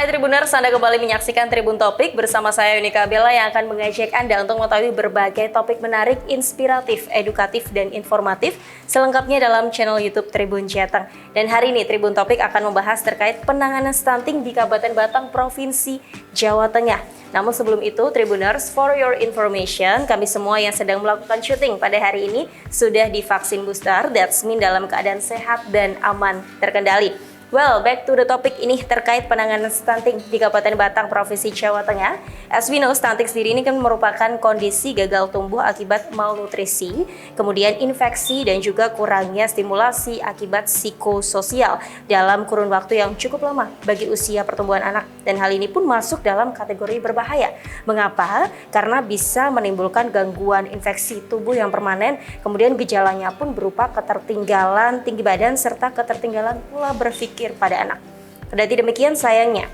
Hai Tribuners, Anda kembali menyaksikan Tribun Topik bersama saya Yunika Bella yang akan mengajak Anda untuk mengetahui berbagai topik menarik, inspiratif, edukatif, dan informatif selengkapnya dalam channel YouTube Tribun Jateng. Dan hari ini Tribun Topik akan membahas terkait penanganan stunting di Kabupaten Batang, Provinsi Jawa Tengah. Namun sebelum itu, Tribuners, for your information, kami semua yang sedang melakukan syuting pada hari ini sudah divaksin booster, that's mean dalam keadaan sehat dan aman terkendali. Well, back to the topic ini terkait penanganan stunting di Kabupaten Batang, Provinsi Jawa Tengah. As we know, stunting sendiri ini kan merupakan kondisi gagal tumbuh akibat malnutrisi, kemudian infeksi dan juga kurangnya stimulasi akibat psikososial dalam kurun waktu yang cukup lama bagi usia pertumbuhan anak. Dan hal ini pun masuk dalam kategori berbahaya. Mengapa? Karena bisa menimbulkan gangguan infeksi tubuh yang permanen, kemudian gejalanya pun berupa ketertinggalan tinggi badan serta ketertinggalan pola berpikir pada anak. Kendati demikian, sayangnya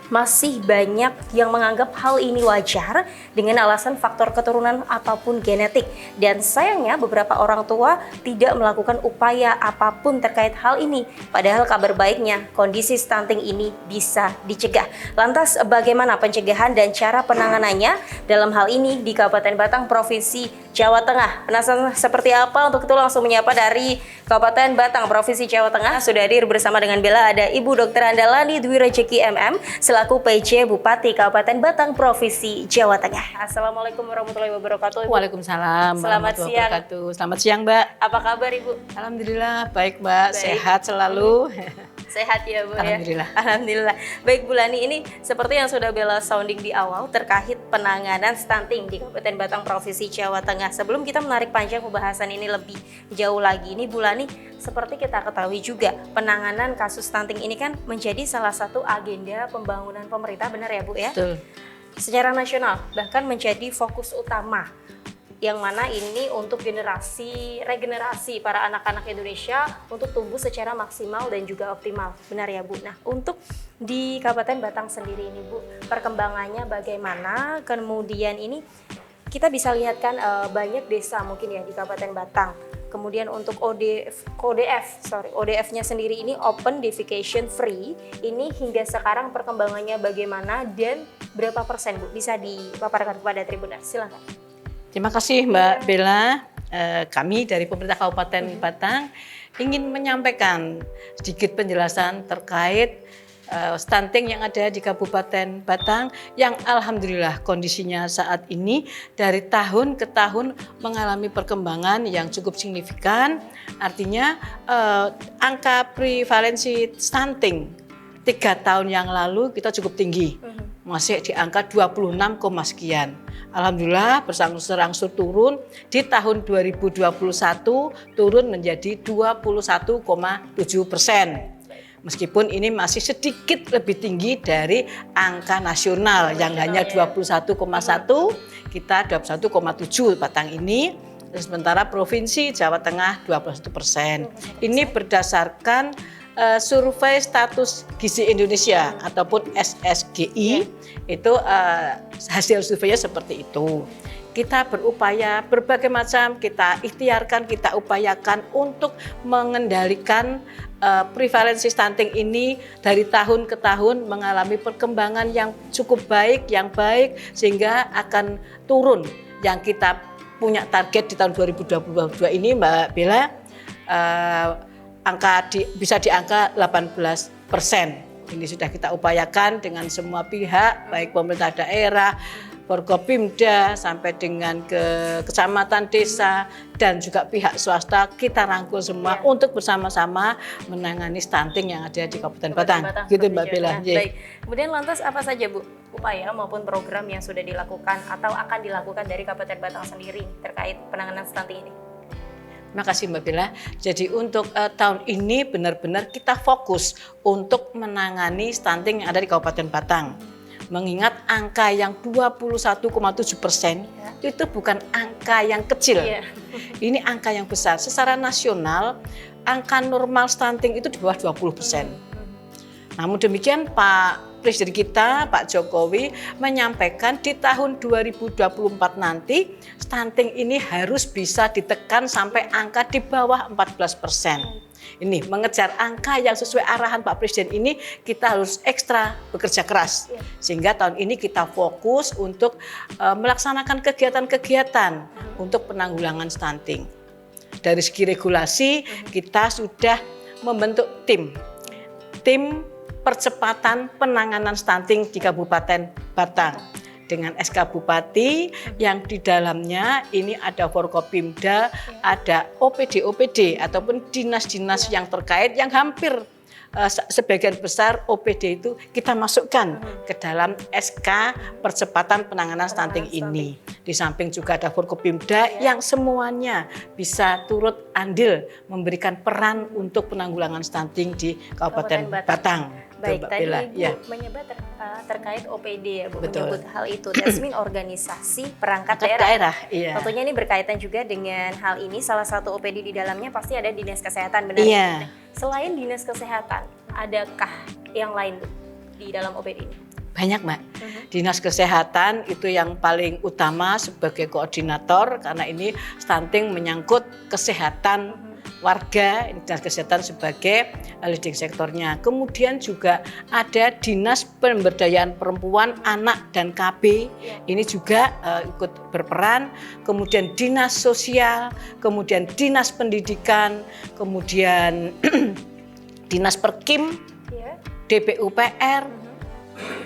masih banyak yang menganggap hal ini wajar dengan alasan faktor keturunan ataupun genetik. Dan sayangnya beberapa orang tua tidak melakukan upaya apapun terkait hal ini. Padahal kabar baiknya kondisi stunting ini bisa dicegah. Lantas bagaimana pencegahan dan cara penanganannya dalam hal ini di Kabupaten Batang, Provinsi Jawa Tengah? Penasaran seperti apa? Untuk itu langsung menyapa dari Kabupaten Batang, Provinsi Jawa Tengah. Sudah hadir bersama dengan Bella ada Ibu Dr. Andalani Dwi Rejeki MM selaku PJ Bupati Kabupaten Batang, Provinsi Jawa Tengah. Assalamualaikum warahmatullahi wabarakatuh. Ibu. Waalaikumsalam. Selamat siang. Selamat siang, Mbak. Apa kabar Ibu? Alhamdulillah baik, Mbak. Baik. Sehat selalu. Sehat ya Bu Alhamdulillah. ya? Alhamdulillah. Baik Bu Lani, ini seperti yang sudah Bella sounding di awal terkait penanganan stunting di Kabupaten Batang, Provinsi Jawa Tengah. Sebelum kita menarik panjang pembahasan ini lebih jauh lagi, ini Bu Lani, seperti kita ketahui juga penanganan kasus stunting ini kan menjadi salah satu agenda pembangunan pemerintah, benar ya Bu ya? Betul. Secara nasional, bahkan menjadi fokus utama, yang mana ini untuk regenerasi para anak-anak Indonesia untuk tumbuh secara maksimal dan juga optimal. Benar ya Bu? Nah, untuk di Kabupaten Batang sendiri ini Bu, perkembangannya bagaimana? Kemudian ini kita bisa lihat kan banyak desa mungkin ya di Kabupaten Batang. Kemudian untuk ODF-nya sendiri ini Open Defecation Free. Ini hingga sekarang perkembangannya bagaimana dan berapa persen Bu? Bisa dipaparkan kepada Tribuners, silakan. Terima kasih Mbak Bella. Kami dari pemerintah Kabupaten Batang ingin menyampaikan sedikit penjelasan terkait stunting yang ada di Kabupaten Batang yang alhamdulillah kondisinya saat ini dari tahun ke tahun mengalami perkembangan yang cukup signifikan. Artinya angka prevalensi stunting 3 tahun yang lalu kita cukup tinggi, masih di angka 26, sekian. Alhamdulillah berangsur-angsur turun, di tahun 2021 turun menjadi 21,7%. Meskipun ini masih sedikit lebih tinggi dari angka nasional yang hanya 21,1, kita 21,7 Batang ini. Sementara Provinsi Jawa Tengah 21%. Ini berdasarkan survei status gizi Indonesia ataupun SSGI, itu hasil surveinya seperti itu. Kita berupaya berbagai macam, kita ikhtiarkan, kita upayakan untuk mengendalikan prevalensi stunting ini dari tahun ke tahun mengalami perkembangan yang cukup baik, sehingga akan turun. Yang kita punya target di tahun 2022 ini Mbak Bella, bisa di angka 18%. Ini sudah kita upayakan dengan semua pihak, baik pemerintah daerah, Forkopimda, sampai dengan ke kecamatan, desa, dan juga pihak swasta. Kita rangkul semua untuk bersama-sama menangani stunting yang ada di Kabupaten Batang. Gitu Mbak Bella. Baik. Kemudian lantas apa saja Bu upaya maupun program yang sudah dilakukan atau akan dilakukan dari Kabupaten Batang sendiri terkait penanganan stunting ini? Terima kasih Mbak Bella. Jadi untuk tahun ini benar-benar kita fokus untuk menangani stunting yang ada di Kabupaten Batang. Mengingat angka yang 21,7% itu bukan angka yang kecil. Ini angka yang besar. Secara nasional, angka normal stunting itu di bawah 20%. Namun demikian Pak Presiden kita Pak Jokowi menyampaikan di tahun 2024 nanti stunting ini harus bisa ditekan sampai angka di bawah 14%. Ini mengejar angka yang sesuai arahan Pak Presiden ini kita harus ekstra bekerja keras. Sehingga tahun ini kita fokus untuk melaksanakan kegiatan-kegiatan untuk penanggulangan stunting. Dari segi regulasi kita sudah membentuk tim percepatan penanganan stunting di Kabupaten Batang dengan SK Bupati yang di dalamnya ini ada Forkopimda, ada OPD ataupun dinas-dinas yang terkait yang hampir sebagian besar OPD itu kita masukkan ke dalam SK percepatan penanganan stunting ini. Di samping juga ada Forkopimda yang semuanya bisa turut andil memberikan peran untuk penanggulangan stunting di Kabupaten Batang. Baik, tadi Bella, Ibu menyebut terkait OPD ya Bu, betul. menyebut hal itu. That's mean organisasi perangkat daerah. Iya. Tentunya ini berkaitan juga dengan hal ini. Salah satu OPD di dalamnya pasti ada dinas kesehatan, benar? Iya. Selain dinas kesehatan, adakah yang lain Bu di dalam OPD ini? Banyak Mbak. Dinas kesehatan itu yang paling utama sebagai koordinator karena ini stunting menyangkut kesehatan warga, dinas kesehatan sebagai leading sektornya. Kemudian juga ada dinas pemberdayaan perempuan, anak dan KB, ini juga ikut berperan. Kemudian dinas sosial, kemudian dinas pendidikan, kemudian dinas perkim, DPUPR,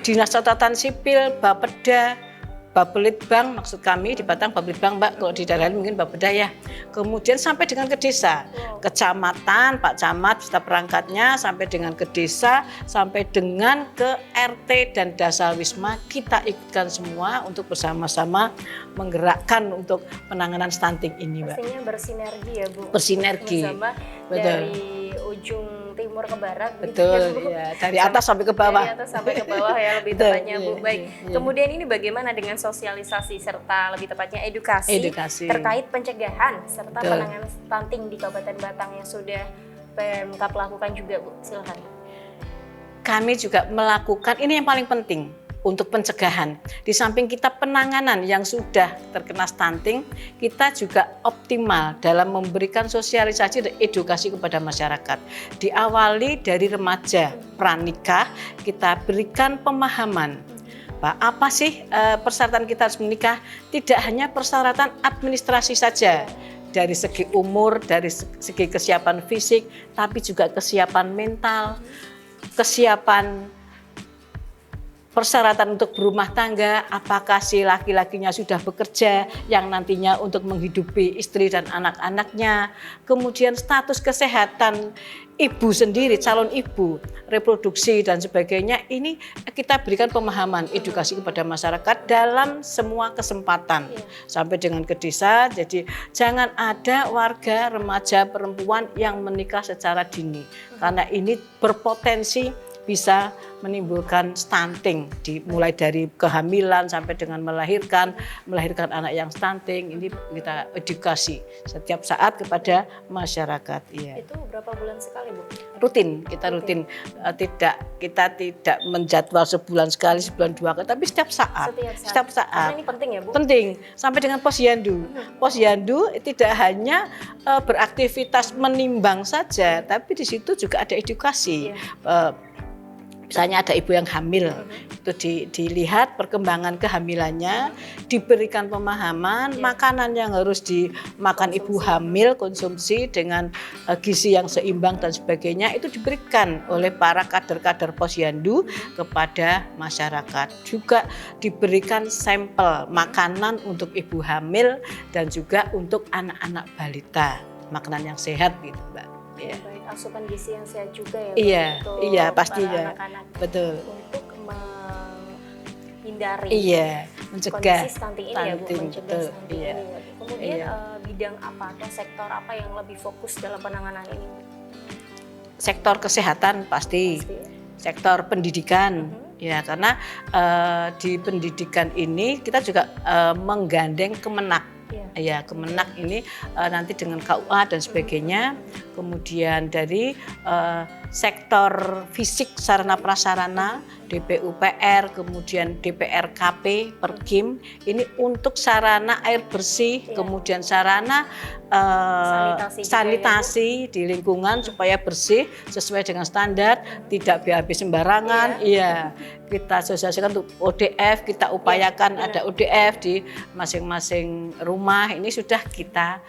dinas catatan sipil, Bapeda, Bapelitbang, maksud kami di Batang Bapelitbang Mbak, kalau di daerah lain mungkin Bapeda ya. Kemudian sampai dengan ke desa, kecamatan, Pak Camat, beserta perangkatnya, sampai dengan ke desa, sampai dengan ke RT dan Dasar Wisma, kita ikutkan semua untuk bersama-sama menggerakkan untuk penanganan stunting ini Mbak. Pastinya bersinergi ya Bu. Bersinergi. Bersama dari ujung timur ke barat. Betul, gitu, ya. Dari atas sampai ke bawah. Dari atas sampai ke bawah ya lebih Betul, tepatnya Bu. Baik. Kemudian ini bagaimana dengan sosialisasi serta lebih tepatnya edukasi terkait pencegahan serta penanganan stunting di Kabupaten Batang yang sudah Pemkab lakukan juga Bu. Silakan. Kami juga melakukan ini yang paling penting untuk pencegahan. Di samping kita penanganan yang sudah terkena stunting, kita juga optimal dalam memberikan sosialisasi dan edukasi kepada masyarakat. Diawali dari remaja pranikah, kita berikan pemahaman. Pak, apa sih persyaratan kita harus menikah? Tidak hanya persyaratan administrasi saja, dari segi umur, dari segi kesiapan fisik, tapi juga kesiapan mental, kesiapan persyaratan untuk berumah tangga, apakah si laki-lakinya sudah bekerja yang nantinya untuk menghidupi istri dan anak-anaknya, kemudian status kesehatan ibu sendiri, calon ibu, reproduksi dan sebagainya, ini kita berikan pemahaman, edukasi kepada masyarakat dalam semua kesempatan sampai dengan ke desa. Jadi jangan ada warga remaja perempuan yang menikah secara dini karena ini berpotensi bisa menimbulkan stunting, mulai dari kehamilan sampai dengan melahirkan anak yang stunting. Ini kita edukasi setiap saat kepada masyarakat. Iya. Itu berapa bulan sekali Bu? Rutin, kita rutin. Kita tidak menjadwal sebulan sekali, sebulan dua kali, tapi setiap saat. Setiap saat. Karena ini penting ya Bu? Penting, sampai dengan posyandu. Posyandu tidak hanya beraktivitas menimbang saja, tapi di situ juga ada edukasi. Misalnya ada ibu yang hamil, itu dilihat perkembangan kehamilannya, diberikan pemahaman, makanan yang harus dimakan ibu hamil, konsumsi dengan gizi yang seimbang dan sebagainya, itu diberikan oleh para kader-kader posyandu kepada masyarakat. Juga diberikan sampel makanan untuk ibu hamil dan juga untuk anak-anak balita, makanan yang sehat gitu Mbak. Ya. Baik, asupan gizi yang sehat juga ya. Iya, untuk iya pastinya. Anak-anak. Betul. Untuk menghindari mencegah kondisi stunting ini ya Bu, mencegah stunting iya. ini. Kemudian bidang apa atau sektor apa yang lebih fokus dalam penanganan ini? Sektor kesehatan pasti. Sektor pendidikan. Ya, karena di pendidikan ini kita juga menggandeng Kemenak. Ya, Kemenak ini nanti dengan KUA dan sebagainya, kemudian dari sektor fisik sarana prasarana, DPUPR, kemudian DPRKP, Perkim, ini untuk sarana air bersih, kemudian sarana sanitasi di lingkungan supaya bersih sesuai dengan standar, tidak BAB sembarangan. Iya, kita sosialisasikan untuk ODF, kita upayakan ada ODF di masing-masing rumah. Ini sudah kita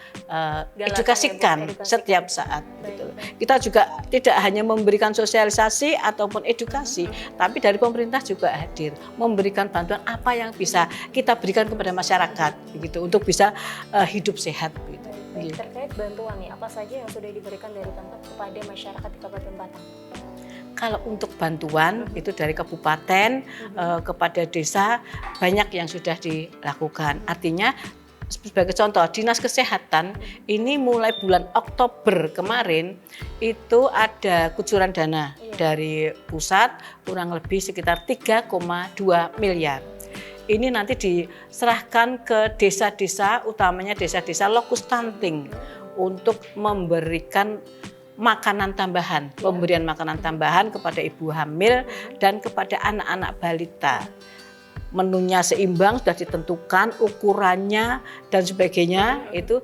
edukasikan setiap saat. Gitu. Kita juga tidak hanya memberikan sosialisasi ataupun edukasi, tapi dari pemerintah juga hadir memberikan bantuan apa yang bisa kita berikan kepada masyarakat, begitu, untuk bisa hidup sehat. Begitu. Terkait bantuan nih, apa saja yang sudah diberikan dari Pemkab kepada masyarakat di Kabupaten Batang? Kalau untuk bantuan itu dari kabupaten kepada desa banyak yang sudah dilakukan. Artinya sebagai contoh, Dinas Kesehatan ini mulai bulan Oktober kemarin itu ada kucuran dana dari pusat kurang lebih sekitar 3,2 miliar. Ini nanti diserahkan ke desa-desa, utamanya desa-desa lokus stunting, untuk memberikan makanan tambahan, pemberian makanan tambahan kepada ibu hamil dan kepada anak-anak balita. Menunya seimbang, sudah ditentukan ukurannya dan sebagainya, itu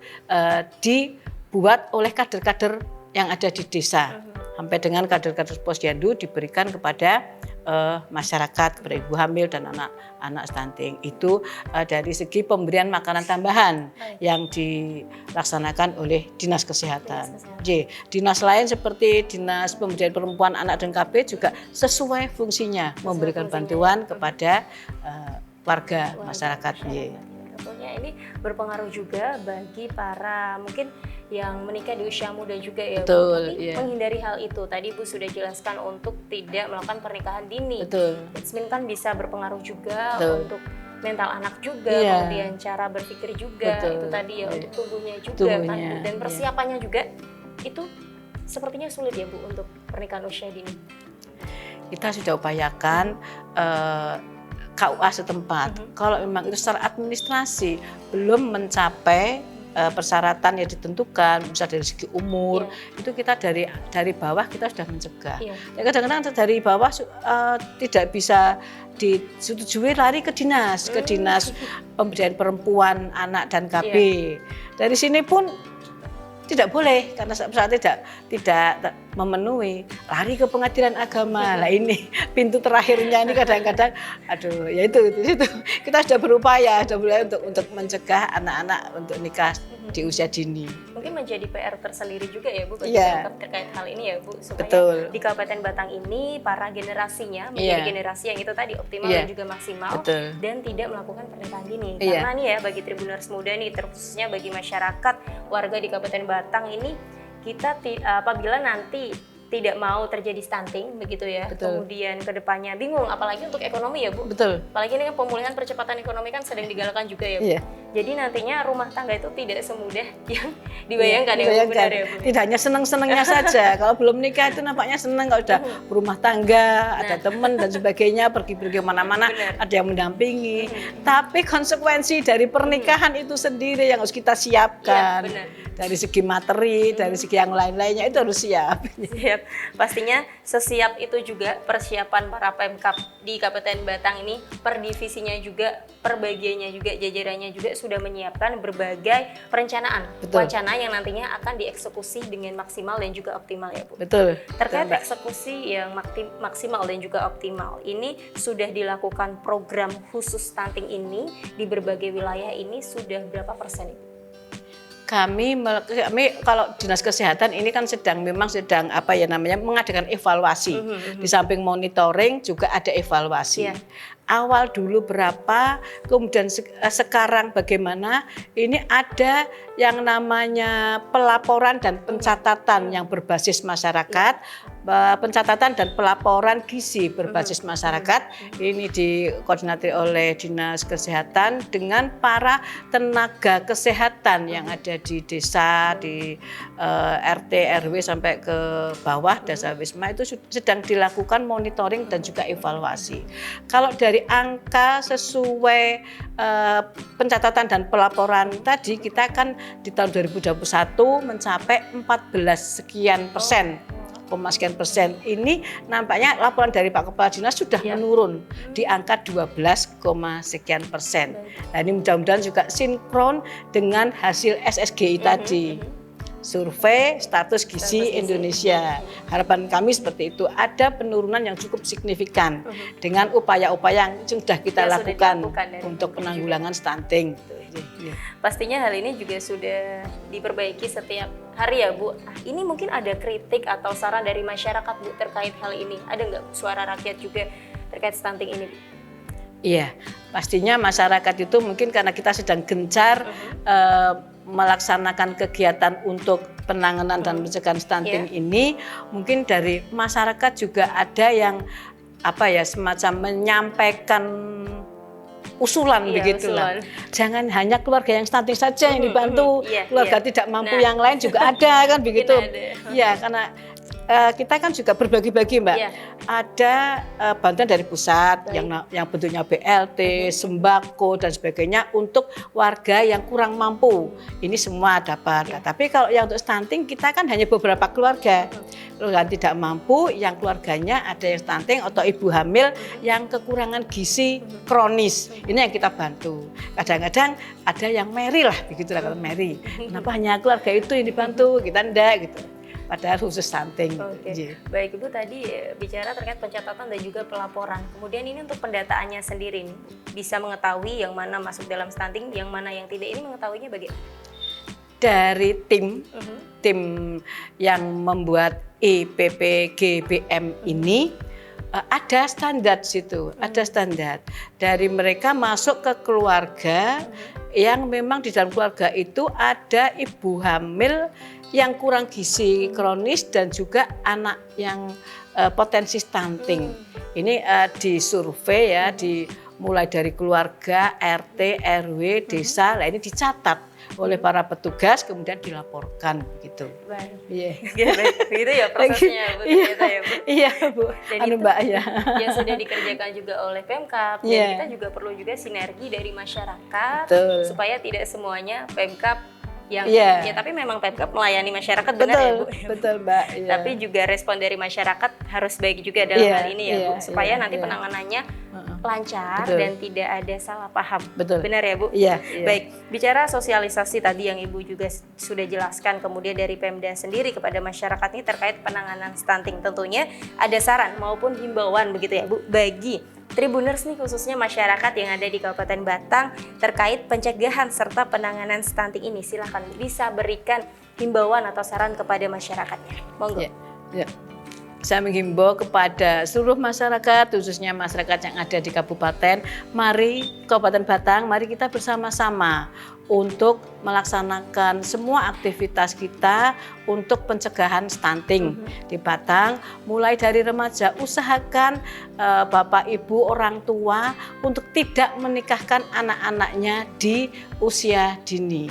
dibuat oleh kader-kader yang ada di desa. Sampai dengan kader-kader posyandu diberikan kepada masyarakat, kepada ibu hamil dan anak-anak stunting. Itu dari segi pemberian makanan tambahan yang dilaksanakan oleh Dinas Kesehatan. Dinas lain seperti Dinas Pemberdayaan Perempuan, Anak dan KB juga sesuai fungsinya memberikan bantuan kepada warga masyarakat. Tentunya ini berpengaruh juga bagi para mungkin yang menikah di usia muda juga ya. Betul, Bu. Menghindari hal itu. Tadi Bu sudah jelaskan untuk tidak melakukan pernikahan dini. Betul. Jasmine kan bisa berpengaruh juga untuk mental anak juga, Iya. kemudian cara berpikir juga. Betul. Itu tadi ya untuk tubuhnya juga Tubuhnya, kan. Dan persiapannya juga itu sepertinya sulit ya Bu untuk pernikahan usia dini. Kita sudah upayakan KUA setempat. Kalau memang itu secara administrasi belum mencapai persyaratan yang ditentukan, bisa dari segi umur, itu kita dari bawah kita sudah mencegah. Ya, kadang-kadang dari bawah tidak bisa disetujui, lari ke dinas pemberdayaan perempuan, anak dan KB. Dari sini pun tidak boleh karena saat tidak memenuhi, lari ke pengadilan agama. Lah ini pintu terakhirnya ini kadang-kadang aduh ya itu kita sudah berupaya untuk mencegah anak-anak untuk nikah di usia dini. Mungkin menjadi PR tersendiri juga ya Bu bagi Pemkab terkait hal ini ya Bu, supaya di Kabupaten Batang ini para generasinya menjadi generasi yang itu tadi optimal dan juga maksimal dan tidak melakukan pernikahan dini. Karena nih ya bagi Tribuners muda nih, terkhususnya bagi masyarakat warga di Kabupaten Batang ini, kita apabila nanti tidak mau terjadi stunting begitu ya, kemudian kedepannya bingung, apalagi untuk ekonomi ya Bu. Apalagi ini kan pemulihan percepatan ekonomi kan sedang digalakan juga ya Bu. Jadi nantinya rumah tangga itu tidak semudah yang dibayangkan ya Bu, benar ya Bu. Tidak hanya senang-senangnya saja. Kalau belum nikah itu nampaknya senang, kalau udah berumah tangga, ada teman dan sebagainya, pergi-pergi kemana-mana, ada yang mendampingi. Tapi konsekuensi dari pernikahan itu sendiri yang harus kita siapkan. Dari segi materi, dari segi yang lain-lainnya itu harus siap. Pastinya sesiap itu juga persiapan para Pemkab di Kabupaten Batang ini, per divisinya juga, per bagiannya juga, jajarannya juga sudah menyiapkan berbagai perencanaan, wacana yang nantinya akan dieksekusi dengan maksimal dan juga optimal ya Bu. Terkait eksekusi yang maksimal dan juga optimal, ini sudah dilakukan program khusus stunting ini di berbagai wilayah ini sudah berapa persen itu? Kami kalau Dinas Kesehatan ini kan sedang mengadakan evaluasi. Di samping monitoring juga ada evaluasi. Awal dulu berapa, kemudian sekarang bagaimana, ini ada yang namanya pelaporan dan pencatatan yang berbasis masyarakat, pencatatan dan pelaporan gizi berbasis masyarakat. Ini dikoordinasi oleh Dinas Kesehatan dengan para tenaga kesehatan yang ada di desa, di RT, RW sampai ke bawah, Desa Wisma, itu sedang dilakukan monitoring dan juga evaluasi. Kalau dari angka sesuai pencatatan dan pelaporan tadi, kita kan di tahun 2021 mencapai 14 sekian persen sekian persen. Ini nampaknya laporan dari Pak Kepala Dinas sudah menurun di angka 12, sekian persen. Nah ini mudah-mudahan juga sinkron dengan hasil SSGI tadi. Survei Status Gizi Indonesia. Harapan kami seperti itu, ada penurunan yang cukup signifikan dengan upaya-upaya yang sudah kita lakukan untuk penanggulangan stunting. Pastinya hal ini juga sudah diperbaiki setiap hari ya Bu. Ini mungkin ada kritik atau saran dari masyarakat Bu terkait hal ini. Ada nggak suara rakyat juga terkait stunting ini Bu? Iya, pastinya masyarakat itu mungkin karena kita sedang gencar melaksanakan kegiatan untuk penanganan dan pencegahan stunting ini, mungkin dari masyarakat juga ada yang semacam menyampaikan usulan begitulah. Jangan hanya keluarga yang stunting saja yang dibantu, keluarga tidak mampu yang lain juga ada kan begitu. Iya, karena kita kan juga berbagi-bagi Mbak. Ada bantuan dari pusat yang bentuknya BLT, sembako dan sebagainya untuk warga yang kurang mampu. Ini semua dapat. Nah, tapi kalau yang untuk stunting kita kan hanya beberapa keluarga. Keluarga tidak mampu, yang keluarganya ada yang stunting atau ibu hamil yang kekurangan gizi kronis. Ini yang kita bantu. Kadang-kadang ada yang Mary lah, begitulah kalau Mary. Kenapa hanya keluarga itu yang dibantu, kita enggak gitu. Padahal khusus stunting. Baik Ibu tadi bicara terkait pencatatan dan juga pelaporan. Kemudian ini untuk pendataannya sendiri nih, bisa mengetahui yang mana masuk dalam stunting, yang mana yang tidak. Ini mengetahuinya bagaimana? Dari tim yang membuat IPPGBM ini ada standar situ, ada standar. Dari mereka masuk ke keluarga yang memang di dalam keluarga itu ada ibu hamil yang kurang gizi kronis dan juga anak yang potensi stunting. Ini disurvei ya, mulai dari keluarga, RT, RW, desa. Nah ini dicatat oleh para petugas kemudian dilaporkan begitu. Baik. Iya. Begitu ya prosesnya Bu ternyata ya Bu. Iya Bu. Dan itu Mbak ya. Yang sudah dikerjakan juga oleh Pemkab dan kita juga perlu juga sinergi dari masyarakat supaya tidak semuanya Pemkab yang ya tapi memang Pemkab melayani masyarakat benar ya Bu. Betul Mbak. Tapi juga respon dari masyarakat harus baik juga dalam hal ini ya Bu supaya nanti penanganannya lancar dan tidak ada salah paham. Benar ya Bu? Iya. Baik, bicara sosialisasi tadi yang Ibu juga sudah jelaskan kemudian dari Pemda sendiri kepada masyarakat ini terkait penanganan stunting. Tentunya ada saran maupun himbauan begitu ya Bu bagi Tribuners nih khususnya masyarakat yang ada di Kabupaten Batang terkait pencegahan serta penanganan stunting ini. Silakan bisa berikan himbauan atau saran kepada masyarakatnya. Monggo. Ya. Saya menghimbau kepada seluruh masyarakat, khususnya masyarakat yang ada di Kabupaten, Kabupaten Batang, mari kita bersama-sama untuk melaksanakan semua aktivitas kita untuk pencegahan stunting di Batang. Mulai dari remaja, usahakan Bapak Ibu orang tua untuk tidak menikahkan anak-anaknya di usia dini.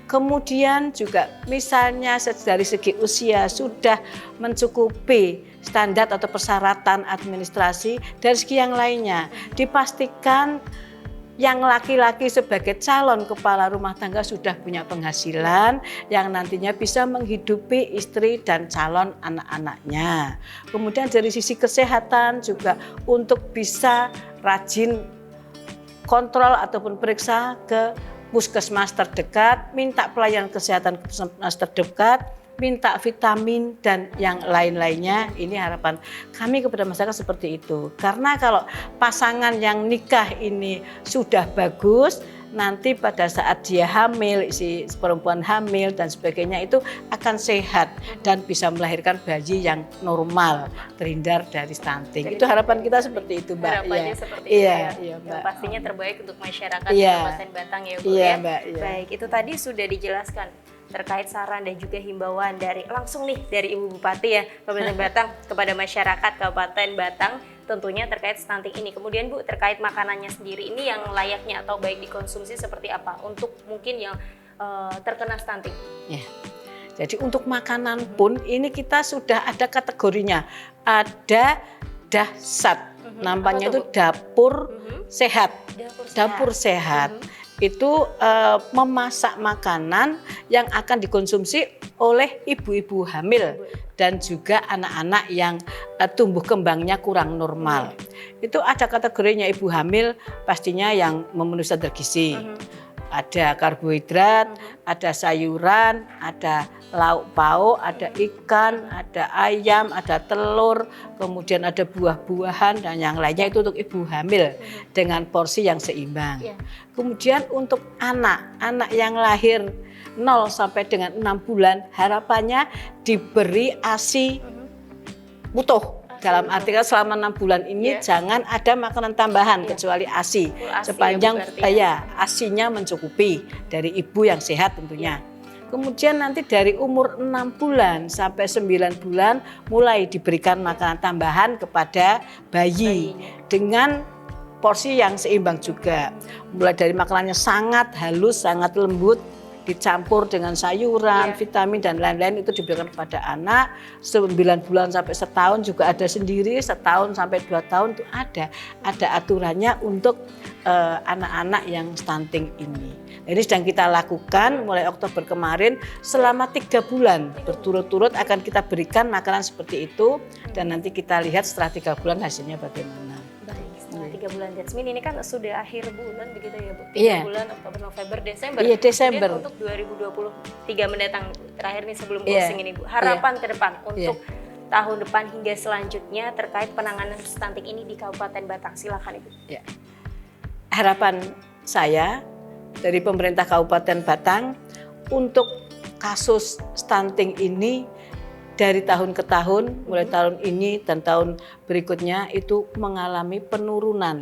Kemudian juga misalnya dari segi usia sudah mencukupi standar atau persyaratan administrasi, dari segi yang lainnya dipastikan yang laki-laki sebagai calon kepala rumah tangga sudah punya penghasilan yang nantinya bisa menghidupi istri dan calon anak-anaknya. Kemudian dari sisi kesehatan juga untuk bisa rajin kontrol ataupun periksa ke puskesmas terdekat, minta pelayanan kesehatan ke puskesmas terdekat, minta vitamin dan yang lain-lainnya. Ini harapan kami kepada masyarakat seperti itu. Karena kalau pasangan yang nikah ini sudah bagus, nanti pada saat dia hamil, si perempuan hamil dan sebagainya itu akan sehat dan bisa melahirkan bayi yang normal, terhindar dari stunting. Itu harapan kita seperti itu, Mbak. Harapannya seperti itu ya. Mbak. Pastinya terbaik untuk masyarakat Kabupaten Batang ya Bu ya. Mbak, Baik, itu tadi sudah dijelaskan terkait saran dan juga himbauan dari langsung nih dari Ibu Bupati ya Kabupaten Batang kepada masyarakat Kabupaten Batang tentunya terkait stunting ini. Kemudian Bu terkait makanannya sendiri ini yang layaknya atau baik dikonsumsi seperti apa untuk mungkin yang terkena stunting? Ya. Jadi untuk makanan pun ini kita sudah ada kategorinya. Ada dahsat. Nampaknya itu dapur sehat. Dapur sehat. itu memasak makanan yang akan dikonsumsi oleh ibu-ibu hamil dan juga anak-anak yang tumbuh kembangnya kurang normal. Itu ada kategorinya ibu hamil pastinya yang memenuhi standar gizi. Ada karbohidrat, ada sayuran, ada lauk pauk, ada ikan, ada ayam, ada telur, kemudian ada buah-buahan dan yang lainnya itu untuk ibu hamil dengan porsi yang seimbang. Kemudian untuk anak yang lahir 0 sampai dengan 6 bulan harapannya diberi ASI utuh. Dalam artinya selama 6 bulan ini jangan ada makanan tambahan kecuali ASI. Sepanjang ASInya mencukupi dari ibu yang sehat tentunya. Kemudian nanti dari umur 6 bulan sampai 9 bulan mulai diberikan makanan tambahan kepada bayi dengan porsi yang seimbang juga. Mulai dari makanannya sangat halus, sangat lembut, dicampur dengan sayuran, vitamin dan lain-lain itu diberikan kepada anak. 9 bulan sampai setahun juga ada sendiri, setahun sampai 2 tahun itu ada aturannya untuk anak-anak yang stunting ini. Ini sedang kita lakukan mulai Oktober kemarin selama 3 bulan berturut-turut akan kita berikan makanan seperti itu dan nanti kita lihat setelah 3 bulan hasilnya bagaimana. Setelah 3 bulan Jasmine ini kan sudah akhir bulan begitu ya Bu? 3 bulan Oktober, November, Desember. Iya, Desember. Kemudian untuk 2023 mendatang terakhir nih sebelum closing ini Bu. Harapan ke depan untuk tahun depan hingga selanjutnya terkait penanganan stunting ini di Kabupaten Batang. Silakan Ibu. Harapan saya dari pemerintah Kabupaten Batang untuk kasus stunting ini dari tahun ke tahun, mulai tahun ini dan tahun berikutnya itu mengalami penurunan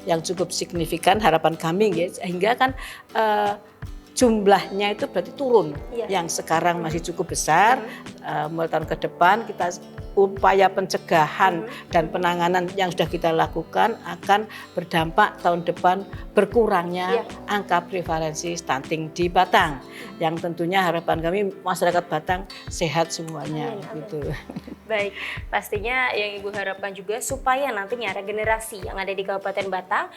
yang cukup signifikan. Harapan kami sehingga kan jumlahnya itu berarti turun. Yang sekarang masih cukup besar, mulai tahun ke depan kita upaya pencegahan dan penanganan yang sudah kita lakukan akan berdampak tahun depan berkurangnya angka prevalensi stunting di Batang. Yang tentunya harapan kami masyarakat Batang sehat semuanya. Gitu. Baik, pastinya yang Ibu harapkan juga supaya nantinya ada generasi yang ada di Kabupaten Batang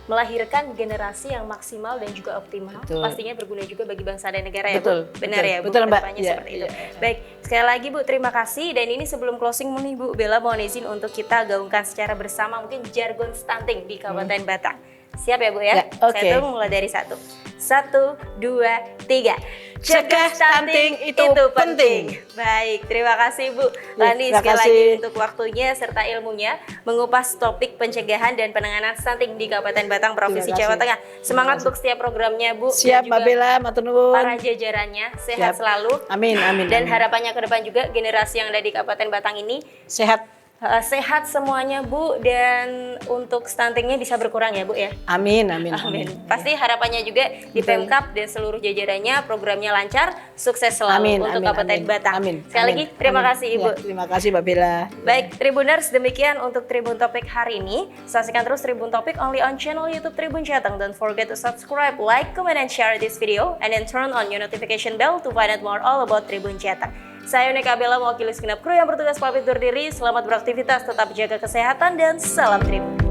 melahirkan generasi yang maksimal dan juga optimal. Betul. Pastinya berguna juga bagi bangsa dan negara ya betul, Bu? Benar betul, ya Bu? Betul Mbak. Seperti itu. Baik, sekali lagi Bu terima kasih dan ini sebelum closing nih Bu Bella mohon izin untuk kita gaungkan secara bersama mungkin jargon stunting di Kabupaten Batang. Siap ya Bu ya? Saya tunggu mulai dari 1, 2, 3. Cegah stunting itu penting. Baik, terima kasih Bu Lani sekali lagi untuk waktunya serta ilmunya mengupas topik pencegahan dan penanganan stunting di Kabupaten Batang Provinsi Jawa Tengah. Semangat untuk setiap programnya Bu. Siap Mbak Bella, matur nuwun. Para jajarannya sehat selalu. Amin, amin. Dan harapannya ke depan juga generasi yang ada di Kabupaten Batang ini sehat. Sehat semuanya Bu dan untuk stuntingnya bisa berkurang ya Bu ya. Amin, amin, amin. Pasti harapannya juga di Pemkab dan seluruh jajarannya programnya lancar, sukses selalu untuk Kabupaten Batang. Amin. Sekali lagi terima kasih Ibu. Terima kasih Mbak Bella. Baik Tribuners, demikian untuk Tribun Topik hari ini. Saksikan terus Tribun Topik only on channel YouTube Tribun Jateng. Don't forget to subscribe, like, comment, and share this video, and then turn on your notification bell to find out more all about Tribun Jateng. Saya Nika Bella mewakili segenap kru yang bertugas pamit undur diri. Selamat beraktivitas, tetap jaga kesehatan dan salam Tribun.